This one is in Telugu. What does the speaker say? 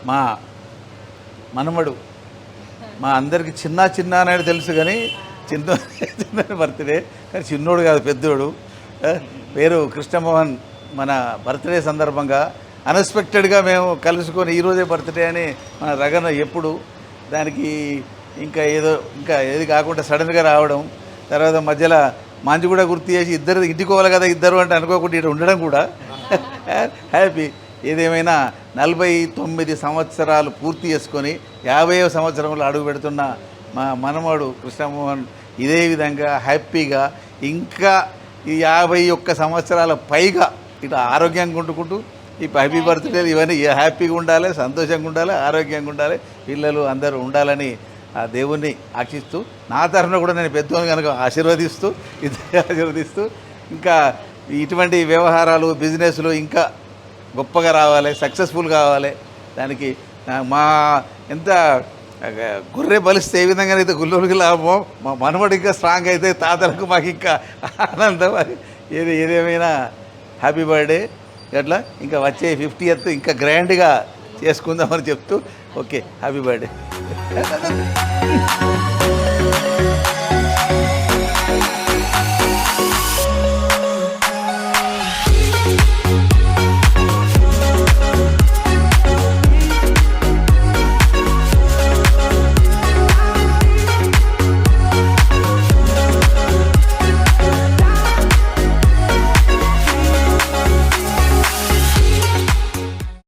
మా మనమడు మా అందరికి చిన్న చిన్న అనేది తెలుసు కానీ చిన్న బర్త్డే కానీ చిన్నోడు కాదు పెద్దోడు. పేరు కృష్ణమోహన్. మన బర్త్డే సందర్భంగా అన్ఎక్స్పెక్టెడ్గా మేము కలుసుకొని ఈరోజే బర్త్డే అని మన రగన ఎప్పుడు దానికి ఇంకా ఏది కాకుండా సడన్గా రావడం, తర్వాత మధ్యలో మంచి కూడా గుర్తు చేసి ఇద్దరు ఇంటికోవాలి కదా ఇద్దరు అంటే అనుకోకుండా ఇక్కడ ఉండడం కూడా హ్యాపీ. ఏదేమైనా 49 సంవత్సరాలు పూర్తి చేసుకొని 50వ సంవత్సరంలో అడుగు పెడుతున్న మా మనమడు కృష్ణమోహన్ ఇదే విధంగా హ్యాపీగా ఇంకా ఈ 51 సంవత్సరాల పైగా ఇట్లా ఆరోగ్యంగా ఉంటుకుంటూ ఈ హ్యాపీ బర్త్డేలు ఇవన్నీ హ్యాపీగా ఉండాలి, సంతోషంగా ఉండాలి, ఆరోగ్యంగా ఉండాలి, పిల్లలు అందరూ ఉండాలని ఆ దేవుణ్ణి ఆశిస్తూ నా తరఫున కూడా నేను పెద్దోని కనుక ఆశీర్వదిస్తూ ఇంకా ఇటువంటి వ్యవహారాలు బిజినెస్లు ఇంకా గొప్పగా రావాలి, సక్సెస్ఫుల్ కావాలి. దానికి మా ఎంత గొర్రె బలిస్తే ఏ విధంగా అయితే గుల్లోనికి లాభమో మా మనవడు ఇంకా స్ట్రాంగ్ అయితే తాతలకు మాకు ఇంకా ఆనందం. అది ఏదేమైనా హ్యాపీ బర్త్డే. అట్లా ఇంకా వచ్చే 50th ఇంకా గ్రాండ్గా చేసుకుందామని చెప్తూ ఓకే హ్యాపీ బర్త్డే.